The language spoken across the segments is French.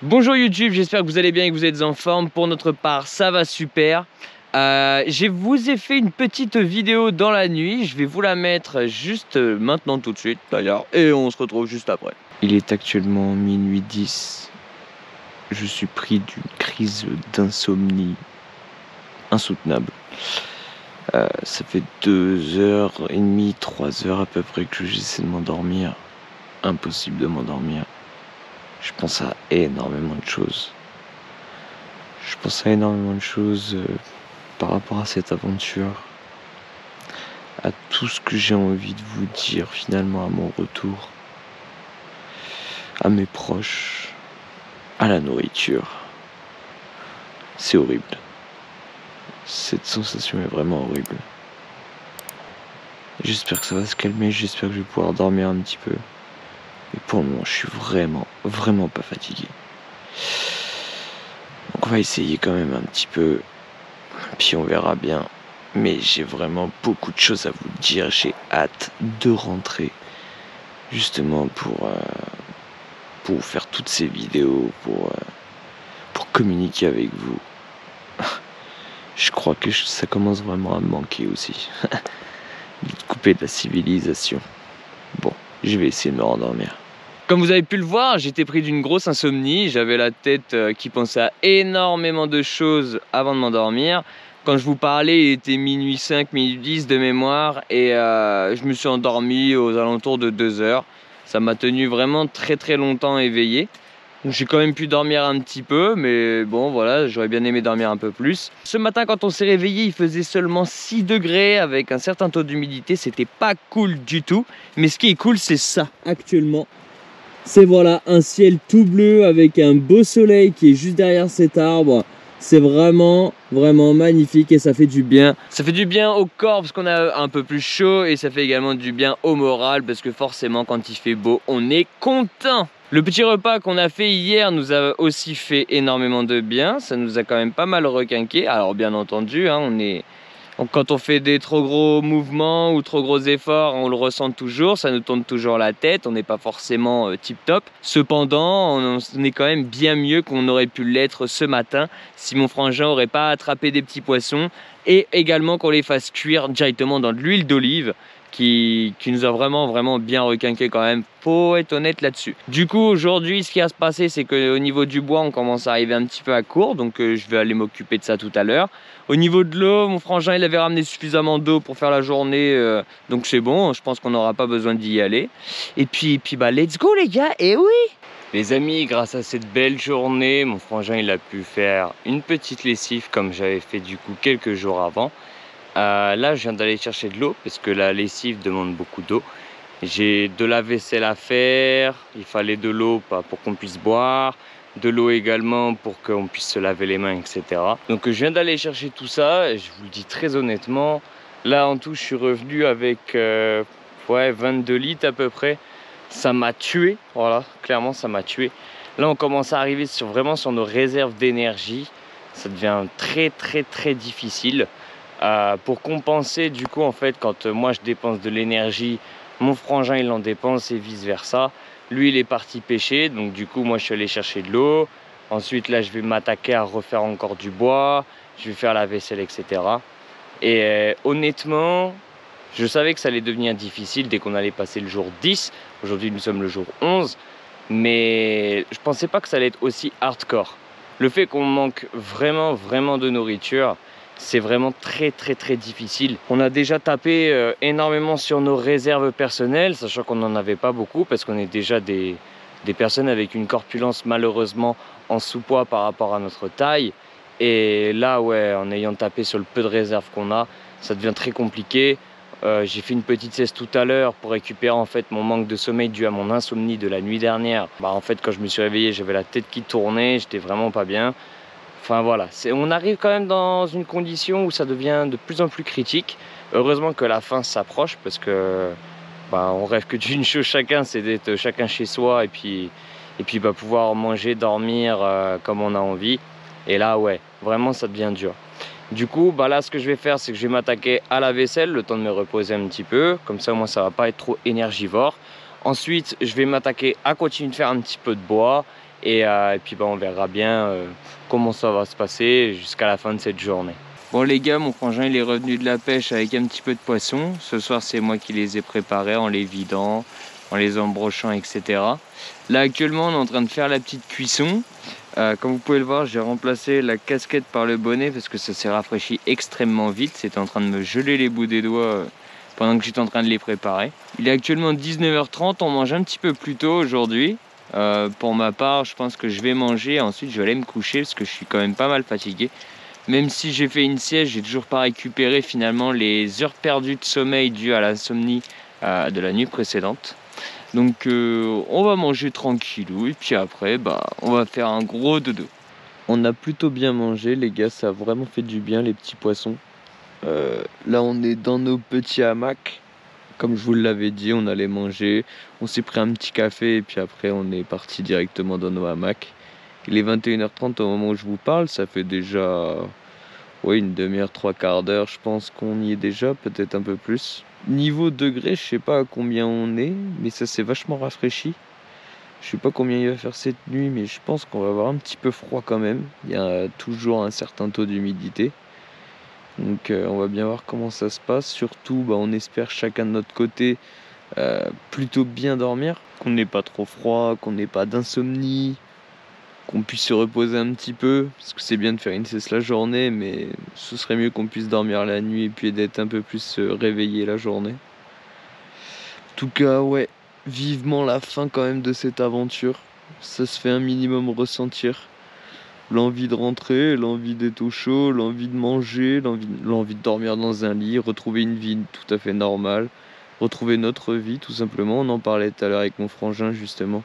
Bonjour YouTube, j'espère que vous allez bien et que vous êtes en forme. Pour notre part, ça va super. Je vous ai fait une petite vidéo dans la nuit. Je vais vous la mettre juste maintenant tout de suite d'ailleurs. Et on se retrouve juste après. Il est actuellement minuit 10. Je suis pris d'une crise d'insomnie insoutenable. Ça fait 2h30, 3h à peu près que j'essaie de m'endormir. Impossible de m'endormir. Je pense à énormément de choses. Par rapport à cette aventure, à tout ce que j'ai envie de vous dire finalement à mon retour, à mes proches, à la nourriture. C'est horrible. Cette sensation est vraiment horrible. J'espère que ça va se calmer, j'espère que je vais pouvoir dormir un petit peu. Et pour le moment, je suis vraiment pas fatigué. Donc on va essayer quand même un petit peu, puis on verra bien. Mais j'ai vraiment beaucoup de choses à vous dire. J'ai hâte de rentrer, justement pour vous faire toutes ces vidéos, pour communiquer avec vous. Je crois que ça commence vraiment à me manquer aussi. De couper de la civilisation. Bon, je vais essayer de me rendormir. Comme vous avez pu le voir, j'étais pris d'une grosse insomnie. J'avais la tête qui pensait à énormément de choses avant de m'endormir. Quand je vous parlais, il était minuit 5, minuit 10 de mémoire. Et je me suis endormi aux alentours de 2 heures. Ça m'a tenu vraiment très longtemps éveillé. J'ai quand même pu dormir un petit peu, mais bon voilà, j'aurais bien aimé dormir un peu plus. Ce matin quand on s'est réveillé, il faisait seulement 6 degrés avec un certain taux d'humidité, c'était pas cool du tout. Mais ce qui est cool, c'est ça actuellement. C'est voilà, un ciel tout bleu avec un beau soleil qui est juste derrière cet arbre. C'est vraiment magnifique et ça fait du bien. Ça fait du bien au corps parce qu'on a un peu plus chaud et ça fait également du bien au moral parce que forcément quand il fait beau, on est content. Le petit repas qu'on a fait hier nous a aussi fait énormément de bien. Ça nous a quand même pas mal requinqué. Alors bien entendu, hein, quand on fait des trop gros mouvements ou trop gros efforts, on le ressent toujours, ça nous tourne toujours la tête, on n'est pas forcément tip top. Cependant, on est quand même bien mieux qu'on aurait pu l'être ce matin si mon frangin n'aurait pas attrapé des petits poissons et également qu'on les fasse cuire directement dans de l'huile d'olive qui nous a vraiment bien requinqué quand même, faut être honnête là-dessus. Du coup aujourd'hui ce qui va se passer c'est qu'au niveau du bois on commence à arriver un petit peu à court, donc je vais aller m'occuper de ça tout à l'heure. Au niveau de l'eau, mon frangin il avait ramené suffisamment d'eau pour faire la journée, donc c'est bon, je pense qu'on n'aura pas besoin d'y aller. Et puis bah let's go les gars, et oui les amis, grâce à cette belle journée, mon frangin il a pu faire une petite lessive comme j'avais fait du coup quelques jours avant. Là je viens d'aller chercher de l'eau parce que la lessive demande beaucoup d'eau. J'ai de la vaisselle à faire, il fallait de l'eau pour qu'on puisse boire, de l'eau également pour qu'on puisse se laver les mains, etc. Donc je viens d'aller chercher tout ça et je vous le dis très honnêtement, là en tout je suis revenu avec 22 litres à peu près. Ça m'a tué, voilà, clairement ça m'a tué. Là on commence à arriver vraiment sur nos réserves d'énergie. Ça devient très difficile. Pour compenser du coup en fait quand moi je dépense de l'énergie, mon frangin il en dépense et vice versa. Lui il est parti pêcher, donc du coup moi je suis allé chercher de l'eau. Ensuite là je vais m'attaquer à refaire encore du bois, je vais faire la vaisselle, etc. Et honnêtement je savais que ça allait devenir difficile dès qu'on allait passer le jour 10. Aujourd'hui nous sommes le jour 11, mais je pensais pas que ça allait être aussi hardcore. Le fait qu'on manque vraiment de nourriture, c'est vraiment très difficile. On a déjà tapé énormément sur nos réserves personnelles, sachant qu'on n'en avait pas beaucoup parce qu'on est déjà des personnes avec une corpulence malheureusement en sous-poids par rapport à notre taille. Et là ouais, en ayant tapé sur le peu de réserves qu'on a, ça devient très compliqué. J'ai fait une petite sieste tout à l'heure pour récupérer en fait mon manque de sommeil dû à mon insomnie de la nuit dernière. En fait quand je me suis réveillé, j'avais la tête qui tournait, j'étais vraiment pas bien. Enfin voilà, on arrive quand même dans une condition où ça devient de plus en plus critique. Heureusement que la fin s'approche parce que on rêve que d'une chose chacun, c'est d'être chacun chez soi et puis pouvoir manger, dormir comme on a envie. Et là ouais, vraiment ça devient dur. Du coup là ce que je vais faire c'est que je vais m'attaquer à la vaisselle, le temps de me reposer un petit peu. Comme ça moi ça va pas être trop énergivore. Ensuite je vais m'attaquer à continuer de faire un petit peu de bois. Et puis on verra bien comment ça va se passer jusqu'à la fin de cette journée. Bon les gars, mon frangin il est revenu de la pêche avec un petit peu de poisson. Ce soir c'est moi qui les ai préparés en les vidant, en les embrochant, etc. Là actuellement on est en train de faire la petite cuisson. Comme vous pouvez le voir, j'ai remplacé la casquette par le bonnet parce que ça s'est rafraîchi extrêmement vite. C'était en train de me geler les bouts des doigts pendant que j'étais en train de les préparer. Il est actuellement 19h30, on mange un petit peu plus tôt aujourd'hui. Pour ma part, je pense que je vais manger, ensuite je vais aller me coucher parce que je suis quand même pas mal fatigué. Même si j'ai fait une sieste, j'ai toujours pas récupéré finalement les heures perdues de sommeil dues à l'insomnie de la nuit précédente. Donc on va manger tranquillou et puis après on va faire un gros dodo. On a plutôt bien mangé les gars, ça a vraiment fait du bien les petits poissons. Là on est dans nos petits hamacs. Comme je vous l'avais dit, on allait manger, on s'est pris un petit café et puis après on est parti directement dans nos hamacs. Il est 21h30 au moment où je vous parle, ça fait déjà une demi-heure, trois quarts d'heure, je pense qu'on y est déjà, peut-être un peu plus. Niveau degré, je sais pas à combien on est, mais ça s'est vachement rafraîchi. Je sais pas combien il va faire cette nuit, mais je pense qu'on va avoir un petit peu froid quand même. Il y a toujours un certain taux d'humidité. Donc on va bien voir comment ça se passe. Surtout, on espère chacun de notre côté plutôt bien dormir. Qu'on n'ait pas trop froid, qu'on n'ait pas d'insomnie, qu'on puisse se reposer un petit peu. Parce que c'est bien de faire une sieste la journée, mais ce serait mieux qu'on puisse dormir la nuit et puis d'être un peu plus réveillé la journée. En tout cas, ouais, vivement la fin quand même de cette aventure. Ça se fait un minimum ressentir. L'envie de rentrer, l'envie d'être au chaud, l'envie de manger, l'envie de dormir dans un lit, retrouver une vie tout à fait normale, retrouver notre vie tout simplement. On en parlait tout à l'heure avec mon frangin justement,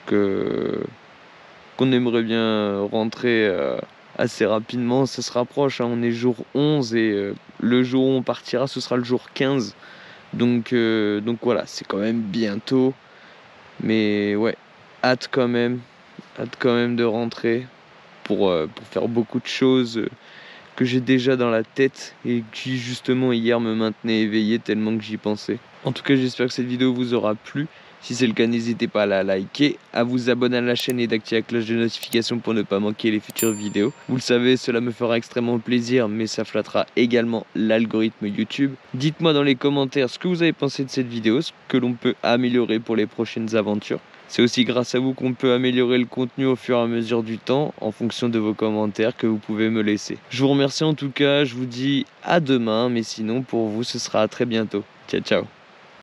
qu'on aimerait bien rentrer assez rapidement. Ça se rapproche, hein, on est jour 11 et le jour où on partira ce sera le jour 15. Donc voilà, c'est quand même bientôt. Mais ouais, hâte quand même de rentrer pour faire beaucoup de choses que j'ai déjà dans la tête et qui justement hier me maintenait éveillé tellement que j'y pensais. En tout cas, j'espère que cette vidéo vous aura plu. Si c'est le cas, n'hésitez pas à la liker, à vous abonner à la chaîne et d'activer la cloche de notification pour ne pas manquer les futures vidéos. Vous le savez, cela me fera extrêmement plaisir, mais ça flattera également l'algorithme YouTube. Dites-moi dans les commentaires ce que vous avez pensé de cette vidéo, ce que l'on peut améliorer pour les prochaines aventures. C'est aussi grâce à vous qu'on peut améliorer le contenu au fur et à mesure du temps, en fonction de vos commentaires que vous pouvez me laisser. Je vous remercie en tout cas, je vous dis à demain, mais sinon pour vous ce sera à très bientôt. Ciao ciao.